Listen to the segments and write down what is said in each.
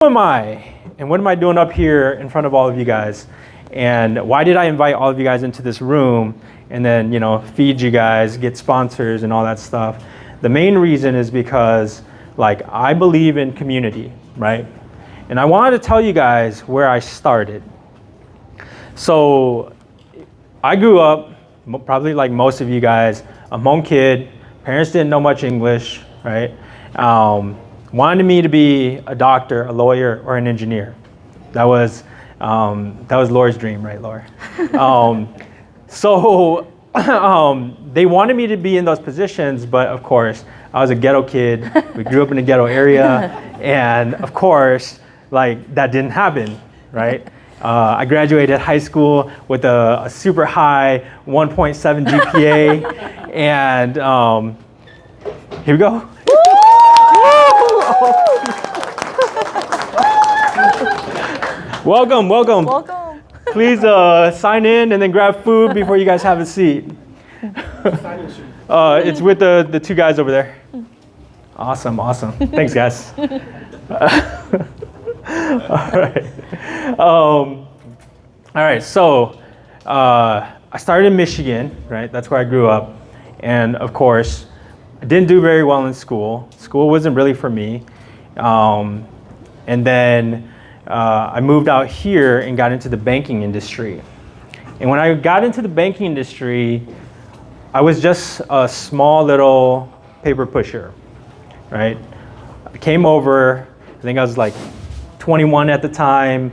Who am I? And what am I doing up here in front of all of you guys? And why did I invite all of you guys into this room and then, feed you guys, get sponsors and all that stuff? The main reason is because, I believe in community, right? And I wanted to tell you guys where I started. So I grew up, probably like most of you guys, a Hmong kid. Parents didn't know much English, right? Wanted me to be a doctor, a lawyer, or an engineer. That was Laura's dream, right, Laura? They wanted me to be in those positions, but of course, I was a ghetto kid. We grew up in a ghetto area, and of course, that didn't happen, right? I graduated high school with a super high 1.7 GPA, and here we go. Welcome. Please sign in and then grab food before you guys have a seat. It's with the two guys over there. Awesome. Thanks, guys. All right. So I started in Michigan, right? That's where I grew up, and of course, I didn't do very well in school. School wasn't really for me, and then I moved out here and got into the banking industry. And when I got into the banking industry, I was just a small little paper pusher, right? I came over, I think I was 21 at the time,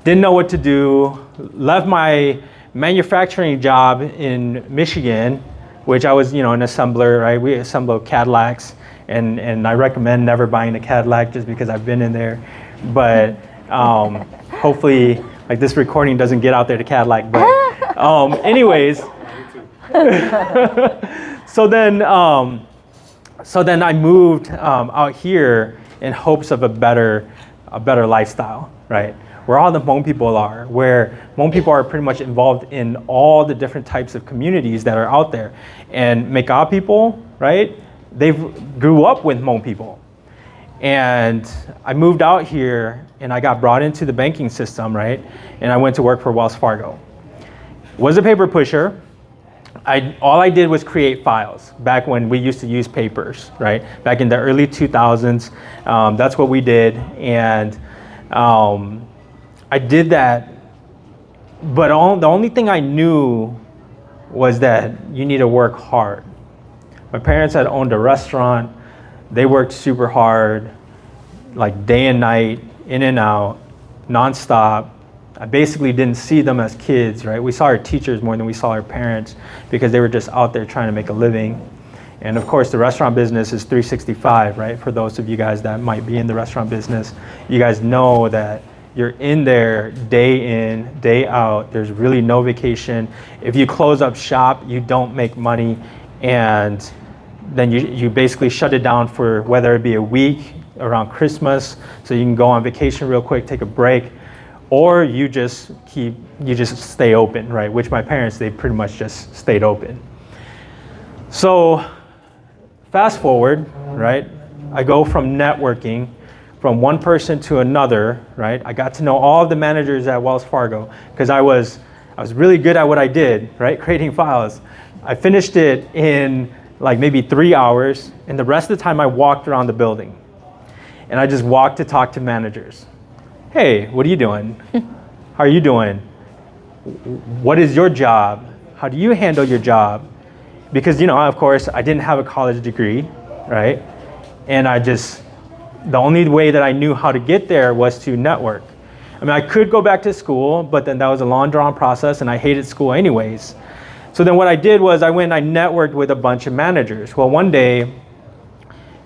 didn't know what to do, left my manufacturing job in Michigan, which I was, an assembler, right? We assemble Cadillacs, and I recommend never buying a Cadillac just because I've been in there. But hopefully, this recording doesn't get out there to Cadillac. But anyways, so then I moved out here in hopes of a better lifestyle, right? Where all the Hmong people are, where Hmong people are pretty much involved in all the different types of communities that are out there. And Mekah people, right? They grew up with Hmong people. And I moved out here and I got brought into the banking system, right? And I went to work for Wells Fargo. Was a paper pusher. All I did was create files back when we used to use papers, right? Back in the early 2000s, that's what we did. And I did that, but the only thing I knew was that you need to work hard. My parents had owned a restaurant. They worked super hard, day and night, in and out, nonstop. I basically didn't see them as kids, right? We saw our teachers more than we saw our parents because they were just out there trying to make a living. And of course, the restaurant business is 365, right? For those of you guys that might be in the restaurant business, you guys know that you're in there day in, day out. There's really no vacation. If you close up shop, you don't make money. And then you basically shut it down for whether it be a week around Christmas, so you can go on vacation real quick, take a break, or you just stay open, right? Which my parents, they pretty much just stayed open. So fast forward, right? I go from networking from one person to another, right? I got to know all of the managers at Wells Fargo because I was really good at what I did, right? Creating files. I finished it in maybe 3 hours, and the rest of the time I walked around the building. And I just walked to talk to managers. Hey, what are you doing? How are you doing? What is your job? How do you handle your job? Because, of course, I didn't have a college degree, right? And the only way that I knew how to get there was to network. I mean, I could go back to school, but then that was a long drawn process and I hated school anyways. So then what I did was I went and I networked with a bunch of managers. Well, one day,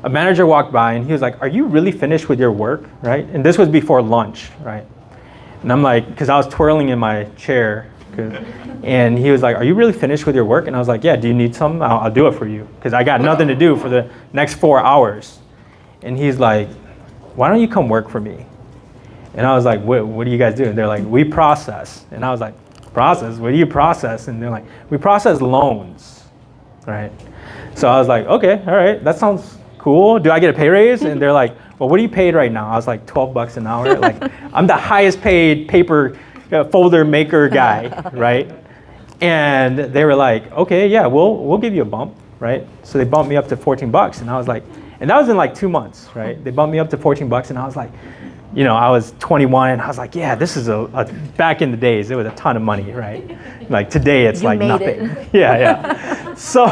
a manager walked by and he was like, "Are you really finished with your work?" Right? And this was before lunch, right? And I'm like, because I was twirling in my chair. And he was like, "Are you really finished with your work?" And I was like, "Yeah, do you need some? I'll do it for you." Because I got nothing to do for the next 4 hours. And he's like, "Why don't you come work for me?" And I was like, what do you guys do? And they're like, "We process." And I was like, "Process? What do you process?" And they're like, "We process loans," right? So I was like, "Okay, all right, that sounds cool. Do I get a pay raise?" And they're like, well, what are you paid right now? I was like, $12 an hour. Like, I'm the highest paid paper folder maker guy, right? And they were like, okay, yeah, we'll give you a bump, right? So they bumped me up to $14, and I was like, and that was in like 2 months, right? They bumped me up to $14, and I was like, you know, I was 21, and I was like, yeah, this is back in the days, it was a ton of money, right? Like today, it's like nothing. Yeah. So,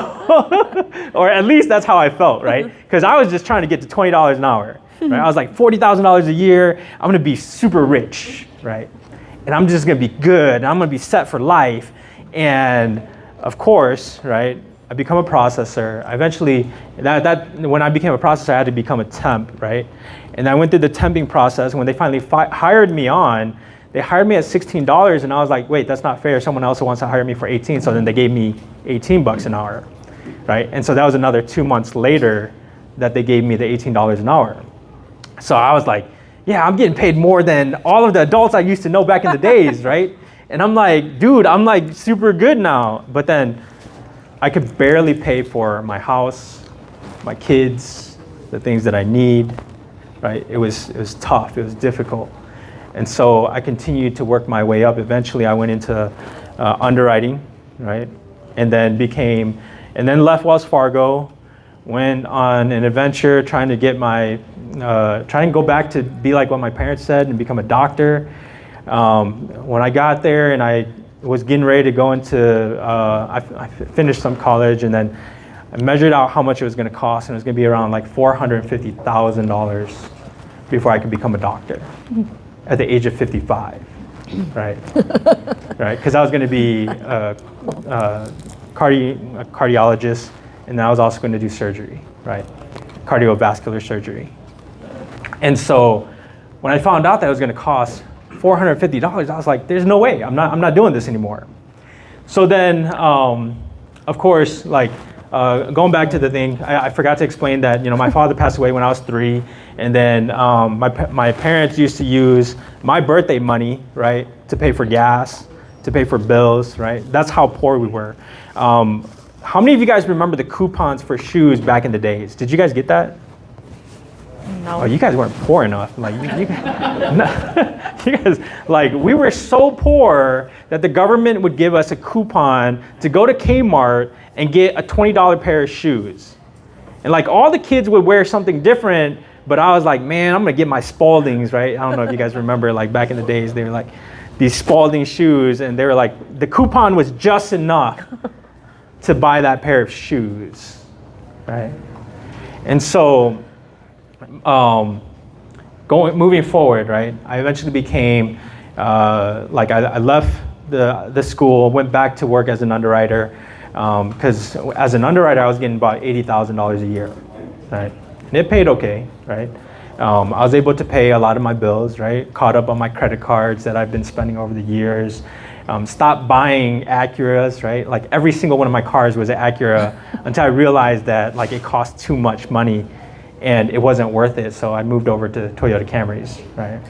or at least that's how I felt, right? Because I was just trying to get to $20 an hour, right? I was like, $40,000 a year, I'm gonna be super rich, right? And I'm just gonna be good, and I'm gonna be set for life. And of course, right, I become a processor. I eventually, when I became a processor, I had to become a temp, right? And I went through the temping process. When they finally hired me on, they hired me at $16, and I was like, wait, that's not fair. Someone else wants to hire me for 18, so then they gave me $18 an hour, right? And so that was another 2 months later that they gave me the $18 an hour. So I was like, yeah, I'm getting paid more than all of the adults I used to know back in the days, right? And I'm like, dude, I'm like super good now. But then I could barely pay for my house, my kids, the things that I need, right? It was tough, it was difficult. And so I continued to work my way up. Eventually I went into underwriting, right? And then left Wells Fargo, went on an adventure trying to get trying to go back to be like what my parents said and become a doctor. When I got there and I was getting ready to go into, I finished some college, and then I measured out how much it was going to cost, and it was going to be around like $450,000 before I could become a doctor at the age of 55, right? Right, because I was going to be a cardiologist, and then I was also going to do surgery, right? Cardiovascular surgery. And so when I found out that it was going to cost $450, I was like, there's no way, I'm not doing this anymore. So then, of course, like going back to the thing, I forgot to explain that, you know, my father passed away when I was 3, and then my parents used to use my birthday money, right, to pay for gas, to pay for bills, right? That's how poor we were. How many of you guys remember the coupons for shoes back in the days? Did you guys get that? No. Oh, you guys weren't poor enough. Like you guys, like we were so poor that the government would give us a coupon to go to Kmart and get a $20 pair of shoes. And like all the kids would wear something different, but I was like, man, I'm gonna get my Spaldings, right? I don't know if you guys remember, like back in the days, they were like these Spalding shoes, and they were like, the coupon was just enough to buy that pair of shoes, right? And so, moving forward, right? I eventually became, I left the school, went back to work as an underwriter, because as an underwriter, I was getting about $80,000 a year, right? And it paid okay, right? I was able to pay a lot of my bills, right? Caught up on my credit cards that I've been spending over the years. Stopped buying Acuras, right? Like every single one of my cars was an Acura until I realized that like it cost too much money and it wasn't worth it. So I moved over to Toyota Camrys, right?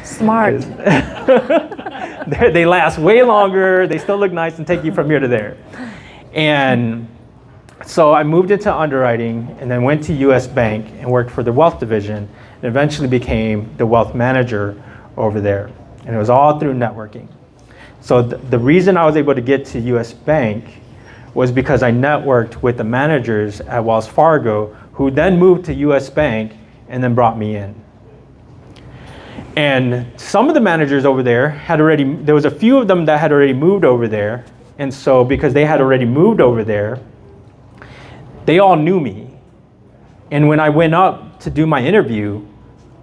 Smart. They last way longer. They still look nice and take you from here to there. And so I moved into underwriting and then went to US Bank and worked for the wealth division and eventually became the wealth manager over there. And it was all through networking. So the reason I was able to get to US Bank was because I networked with the managers at Wells Fargo who then moved to US Bank and then brought me in. And some of the managers over there there was a few of them that had already moved over there. And so because they had already moved over there, they all knew me. And when I went up to do my interview,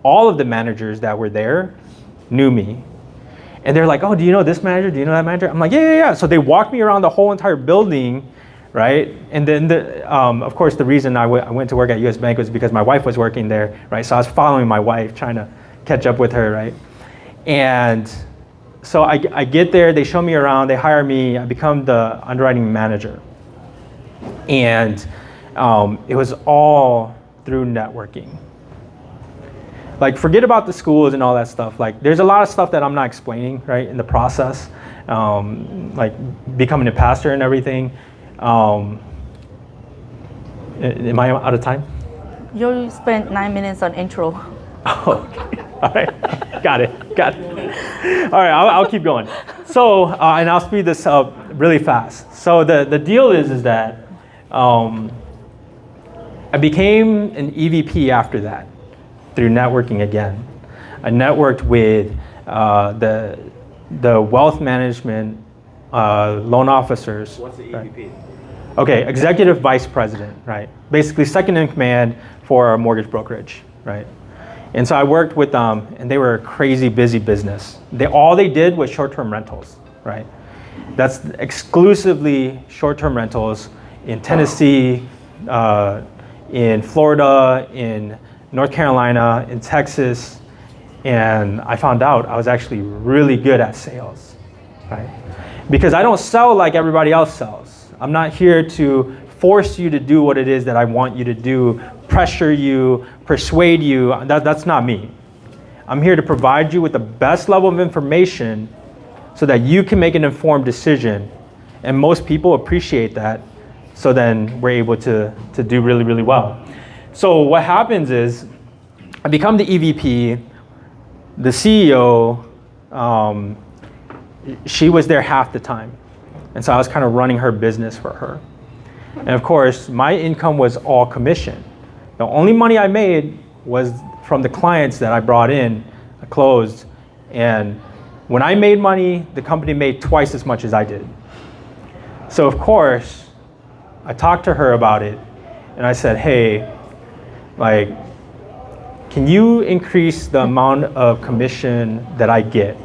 all of the managers that were there knew me. And they're like, oh, do you know this manager? Do you know that manager? I'm like, yeah. So they walked me around the whole entire building, right? And then, of course, the reason I went to work at US Bank was because my wife was working there, right? So I was following my wife, trying to catch up with her, right? And so I get there, they show me around, they hire me, I become the underwriting manager. And it was all through networking. Like, forget about the schools and all that stuff. Like, there's a lot of stuff that I'm not explaining, right, in the process. Like, becoming a pastor and everything. Am I out of time? You spent 9 minutes on intro. Oh, okay. All right. Got it. All right, I'll keep going. So, and I'll speed this up really fast. So the deal is that I became an EVP after that through networking again. I networked with the wealth management loan officers. What's the right? EVP? Okay, executive vice president, right? Basically second in command for a mortgage brokerage, right? And so I worked with them, and they were a crazy busy business. All they did was short-term rentals, right? That's exclusively short-term rentals in Tennessee, in Florida, in North Carolina, in Texas, and I found out I was actually really good at sales, right? Because I don't sell like everybody else sells. I'm not here to force you to do what it is that I want you to do, pressure you, persuade you. That's not me. I'm here to provide you with the best level of information so that you can make an informed decision. And most people appreciate that. So then we're able to do really, really well. So what happens is I become the EVP, the CEO, she was there half the time. And so I was kind of running her business for her. And of course, my income was all commission. The only money I made was from the clients that I brought in, I closed. And when I made money, the company made twice as much as I did. So of course, I talked to her about it. And I said, hey, like, can you increase the amount of commission that I get?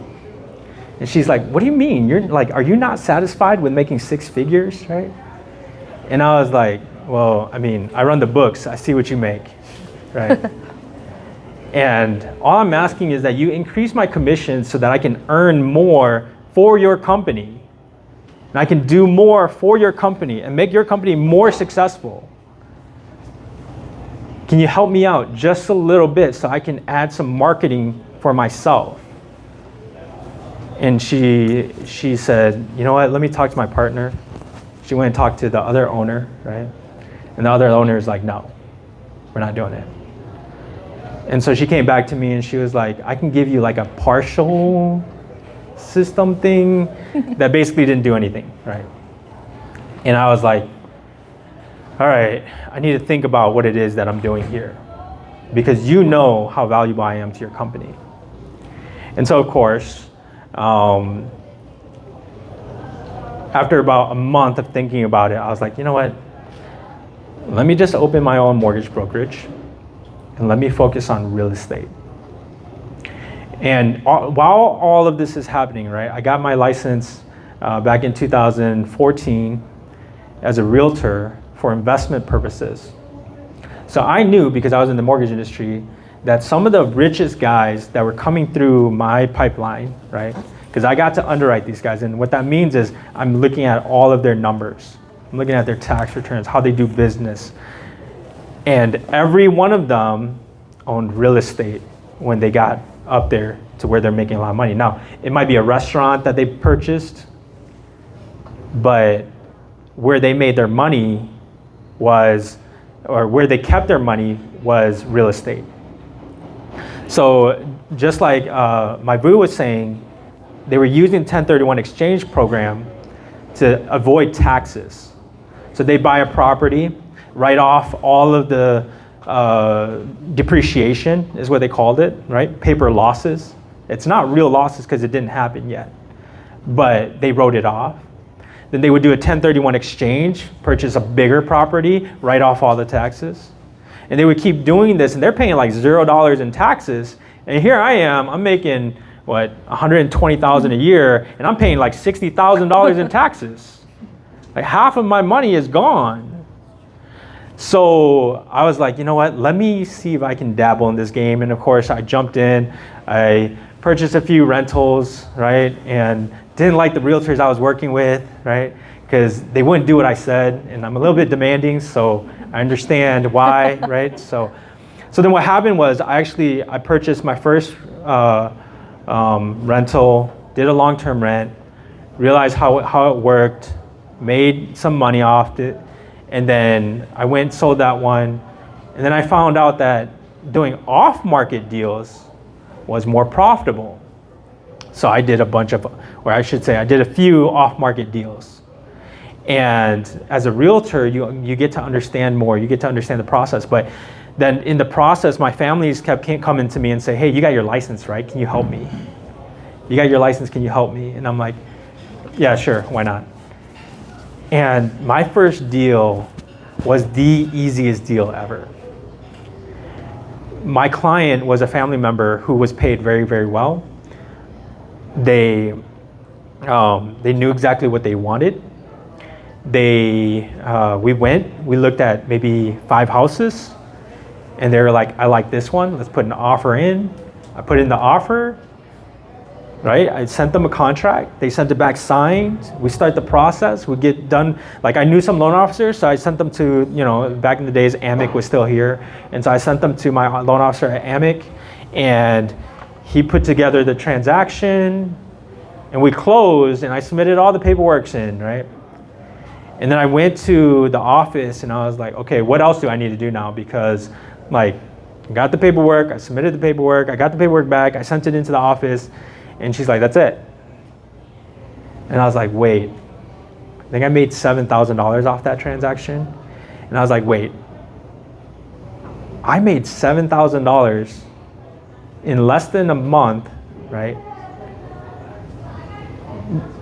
And she's like, what do you mean? You're like, are you not satisfied with making six figures, right? And I was like, well, I mean, I run the books. I see what you make, right? And all I'm asking is that you increase my commission so that I can earn more for your company. And I can do more for your company and make your company more successful. Can you help me out just a little bit so I can add some marketing for myself? And she said, you know what, let me talk to my partner. She went and talked to the other owner, right? And the other owner is like, no, we're not doing it. And so she came back to me and she was like, I can give you like a partial system thing that basically didn't do anything, right? And I was like, all right, I need to think about what it is that I'm doing here because you know how valuable I am to your company. And so of course, after about a month of thinking about it, I was like, you know what? Let me just open my own mortgage brokerage and let me focus on real estate. And while all of this is happening, right, I got my license back in 2014 as a realtor for investment purposes. So I knew, because I was in the mortgage industry, that some of the richest guys that were coming through my pipeline, right, because I got to underwrite these guys. And what that means is I'm looking at all of their numbers. I'm looking at their tax returns, how they do business. And every one of them owned real estate when they got up there to where they're making a lot of money. Now, it might be a restaurant that they purchased, but where they made their money was, or where they kept their money was real estate. So just like my boo was saying, they were using 1031 exchange program to avoid taxes. So they buy a property, write off all of the depreciation is what they called it, right? Paper losses. It's not real losses because it didn't happen yet, but they wrote it off. Then they would do a 1031 exchange, purchase a bigger property, write off all the taxes. And they would keep doing this, and they're paying like $0 in taxes. And here I am, I'm making, what, $120,000 a year, and I'm paying like $60,000 in taxes. Like half of my money is gone. So I was like, you know what, let me see if I can dabble in this game. And of course, I jumped in, I purchased a few rentals, right? And didn't like the realtors I was working with, right? Because they wouldn't do what I said, and I'm a little bit demanding, so I understand why, right? So then what happened was I purchased my first rental, did a long-term rent, realized how it worked, made some money off it, and then I went and sold that one, and then I found out that doing off-market deals was more profitable. So I did a bunch of, or I should say, I did a few off-market deals. And as a realtor, you get to understand more, you get to understand the process. But then in the process, my families kept coming to me and say, hey, you got your license, right? Can you help me? You got your license, can you help me? And I'm like, yeah, sure, why not? And my first deal was the easiest deal ever. My client was a family member who was paid very, very well. They knew exactly what they wanted. We looked at maybe 5 houses, and they were like, I like this one, let's put an offer in. I put in the offer, right? I sent them a contract, they sent it back signed, we start the process, we get done. Like I knew some loan officers, so I sent them to, back in the days, AMIC was still here. And so I sent them to my loan officer at AMIC, and he put together the transaction, and we closed, and I submitted all the paperwork in, right? And then I went to the office, and I was like, okay, what else do I need to do now? Because like, I got the paperwork, I submitted the paperwork, I got the paperwork back, I sent it into the office, and she's like, that's it. And I was like, wait, I think I made $7,000 off that transaction. And I was like, wait, I made $7,000 in less than a month, right?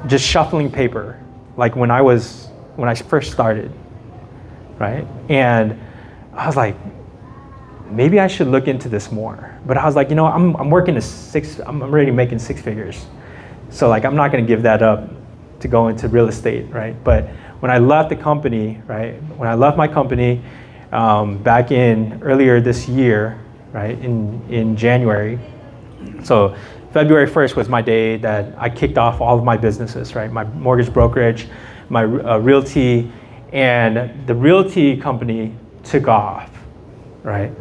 Just shuffling paper, like when I first started, right? And I was like, maybe I should look into this more. But I was like, I'm working I'm already making 6 figures. So like, I'm not gonna give that up to go into real estate, right? But when I left the company, right? When I left my company back in earlier this year, right? In January. So February 1st was my day that I kicked off all of my businesses, right? My mortgage brokerage, my realty, and the realty company took off, right?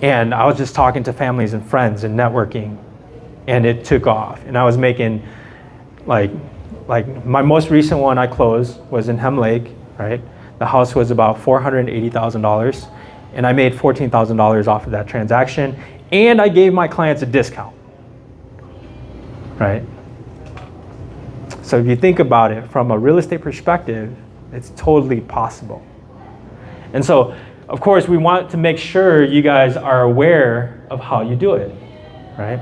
And I was just talking to families and friends and networking, and it took off. And I was making, like my most recent one I closed was in Hem Lake, right? The house was about $480,000, and I made $14,000 off of that transaction, and I gave my clients a discount, right? So if you think about it from a real estate perspective, it's totally possible. And so, of course, we want to make sure you guys are aware of how you do it, right?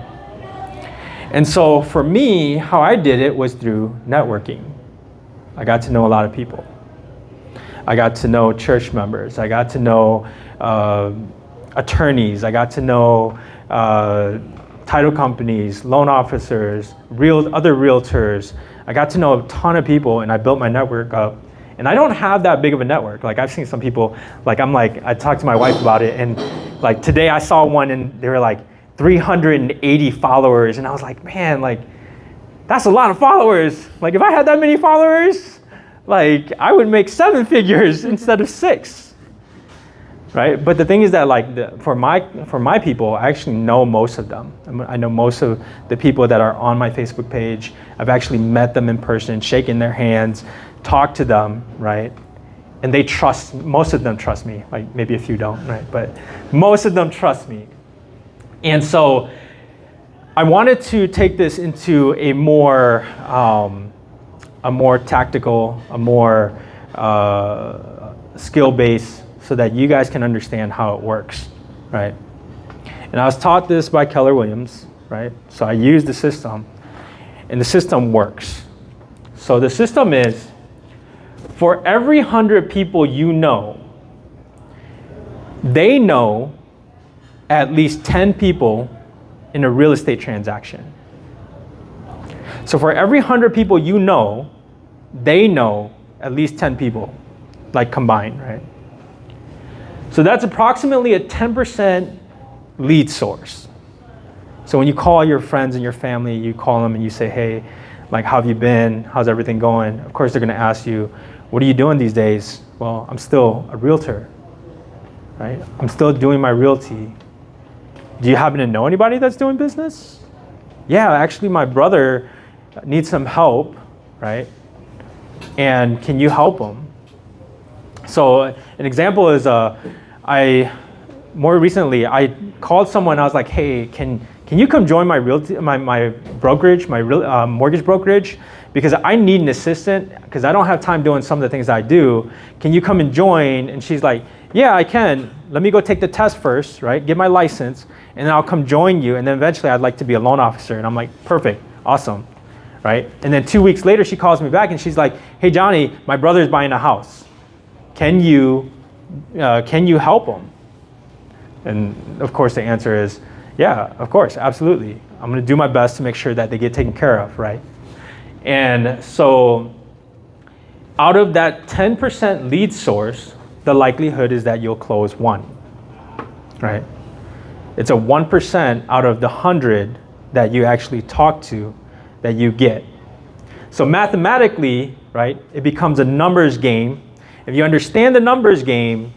And so for me, how I did it was through networking. I got to know a lot of people. I got to know church members. I got to know attorneys. I got to know title companies, loan officers, other realtors. I got to know a ton of people, and I built my network up. And I don't have that big of a network. Like I've seen some people, I talked to my wife about it, and like today I saw one and they were like 380 followers. And I was like, man, like that's a lot of followers. Like if I had that many followers, like I would make 7 figures instead of 6, right? But the thing is that like for my people, I actually know most of them. I know most of the people that are on my Facebook page. I've actually met them in person, shaken their hands, talk to them, right? And most of them trust me, like maybe a few don't, right? But most of them trust me. And so I wanted to take this into a more tactical, a more skill-based, so that you guys can understand how it works, right? And I was taught this by Keller Williams, right? So I used the system, and the system works. So the system is, for every 100 people you know, they know at least 10 people in a real estate transaction. So for every 100 people you know, they know at least 10 people, like combined, right? So that's approximately a 10% lead source. So when you call your friends and your family, you call them and you say, hey, like, how have you been? How's everything going? Of course, they're gonna ask you, what are you doing these days? Well, I'm still a realtor, right? I'm still doing my realty. Do you happen to know anybody that's doing business? Yeah, actually my brother needs some help, right? And can you help him? So an example is, more recently, I called someone. I was like, "Hey, can you come join my brokerage, mortgage brokerage? Because I need an assistant because I don't have time doing some of the things I do. Can you come and join?" And she's like, "Yeah, I can. Let me go take the test first, right? Get my license, and then I'll come join you. And then eventually, I'd like to be a loan officer." And I'm like, "Perfect, awesome." Right? And then 2 weeks later, she calls me back and she's like, "Hey, Johnny, my brother's buying a house. Can you help him?" And of course, the answer is, yeah, of course, absolutely. I'm going to do my best to make sure that they get taken care of, right? And so out of that 10% lead source, the likelihood is that you'll close one, right? It's a 1% out of the 100 that you actually talk to that you get. So mathematically, right, it becomes a numbers game. If you understand the numbers game,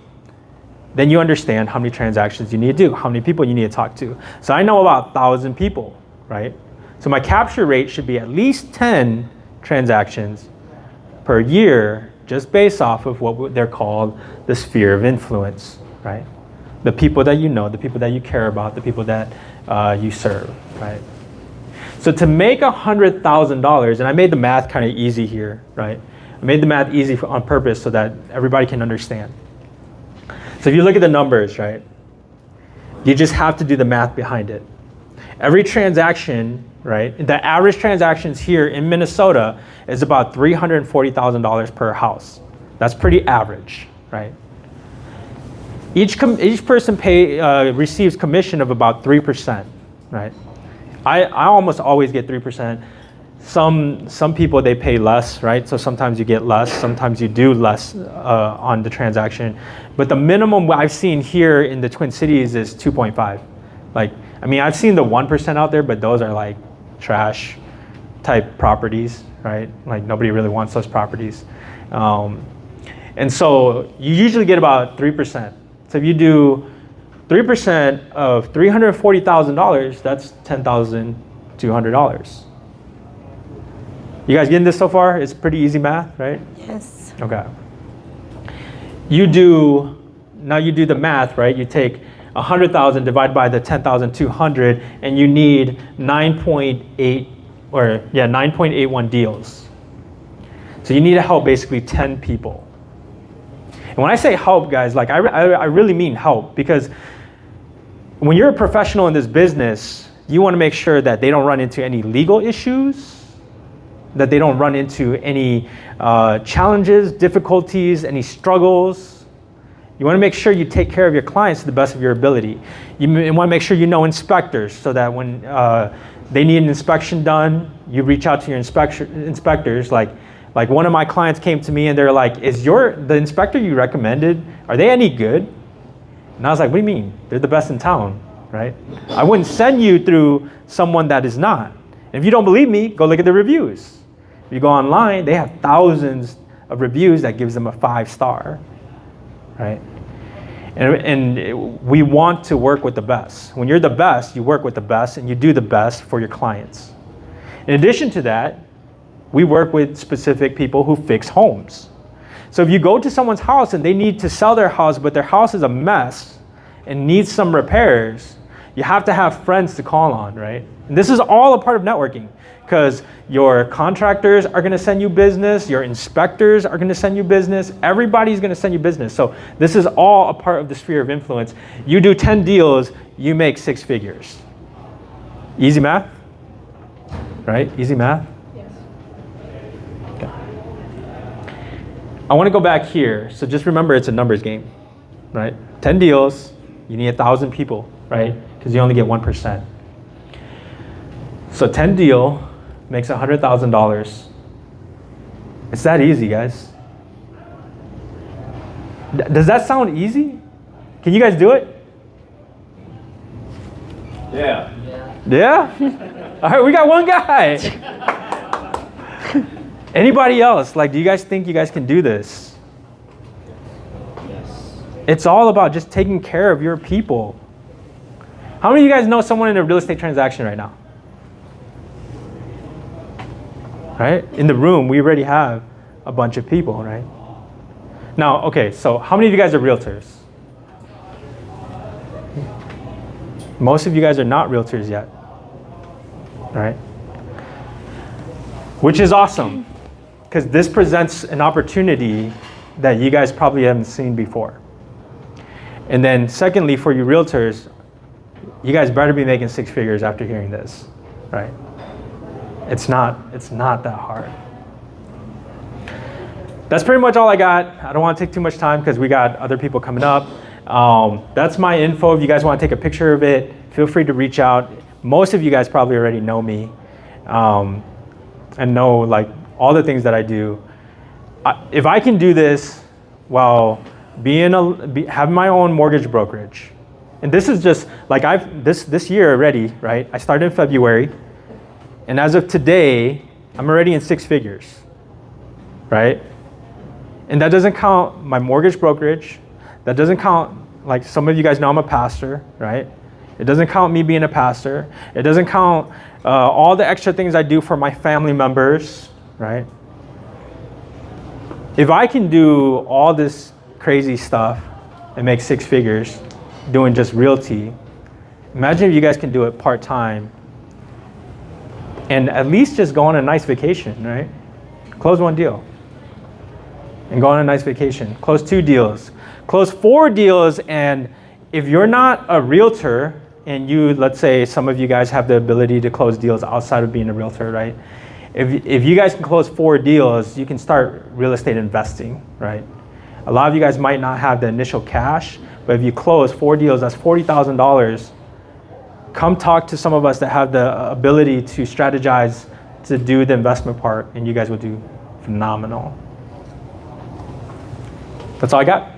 then you understand how many transactions you need to do, how many people you need to talk to. So I know about 1,000 people, right? So my capture rate should be at least 10 transactions per year, just based off of what they're called the sphere of influence, right? The people that you know, the people that you care about, the people that you serve, right? So to make $100,000, and I made the math kind of easy here, right? I made the math easy on purpose so that everybody can understand. So if you look at the numbers, right, you just have to do the math behind it. Every transaction, right, the average transactions here in Minnesota is about $340,000 per house. That's pretty average, right? Each person receives commission of about 3%, right? I almost always get 3%. Some people, they pay less, right? So sometimes you get less, sometimes you do less on the transaction. But the minimum I've seen here in the Twin Cities is 2.5. Like, I mean, I've seen the 1% out there, but those are like trash type properties, right? Like nobody really wants those properties. And so you usually get about 3%. So if you do 3% of $340,000, that's $10,200. You guys getting this so far? It's pretty easy math, right? Yes. Okay. You do the math, right? You take 100,000 divided by the 10,200, and you need 9.81 deals. So you need to help basically 10 people. And when I say help, guys, like I really mean help, because when you're a professional in this business, you want to make sure that they don't run into any legal issues, that they don't run into any challenges, difficulties, any struggles. You want to make sure you take care of your clients to the best of your ability. You want to make sure you know inspectors, so that when they need an inspection done, you reach out to your inspectors. Like one of my clients came to me and they're like, "Is the inspector you recommended, are they any good?" And I was like, "What do you mean? They're the best in town, right? I wouldn't send you through someone that is not." And if you don't believe me, go look at the reviews. If you go online, they have thousands of reviews that gives them a 5-star, right? And we want to work with the best. When you're the best, you work with the best and you do the best for your clients. In addition to that, we work with specific people who fix homes. So if you go to someone's house and they need to sell their house, but their house is a mess and needs some repairs, you have to have friends to call on, right? And this is all a part of networking, because your contractors are going to send you business, your inspectors are going to send you business, everybody's going to send you business. So this is all a part of the sphere of influence. You do 10 deals, you make 6 figures. Easy math, right? Easy math? Yes. Okay. I want to go back here. So just remember, it's a numbers game, right? 10 deals, you need 1,000 people, right? Because you only get 1%. So 10 deal makes $100,000. It's that easy, guys. Does that sound easy? Can you guys do it? Yeah. Yeah? All right, we got one guy. Anybody else? Like, do you guys think you guys can do this? Yes. It's all about just taking care of your people. How many of you guys know someone in a real estate transaction right now? Right? In the room, we already have a bunch of people, right? Now, okay, so how many of you guys are realtors? Most of you guys are not realtors yet, right? Which is awesome, because this presents an opportunity that you guys probably haven't seen before. And then secondly, for you realtors, you guys better be making 6 figures after hearing this, right? It's not that hard. That's pretty much all I got. I don't want to take too much time because we got other people coming up. That's my info. If you guys want to take a picture of it, feel free to reach out. Most of you guys probably already know me and know like all the things that I do. If I can do this while having my own mortgage brokerage, and this is just like this year already, right? I started in February, and as of today, I'm already in 6 figures, right? And that doesn't count my mortgage brokerage. That doesn't count, like some of you guys know I'm a pastor, right? It doesn't count me being a pastor. It doesn't count all the extra things I do for my family members, right? If I can do all this crazy stuff and make 6 figures doing just realty, imagine if you guys can do it part-time and at least just go on a nice vacation, right? Close 1 deal and go on a nice vacation. Close 2 deals. Close 4 deals, and if you're not a realtor and let's say some of you guys have the ability to close deals outside of being a realtor, right? If you guys can close 4 deals, you can start real estate investing, right? A lot of you guys might not have the initial cash, but if you close 4 deals, that's $40,000. Come talk to some of us that have the ability to strategize to do the investment part, and you guys will do phenomenal. That's all I got.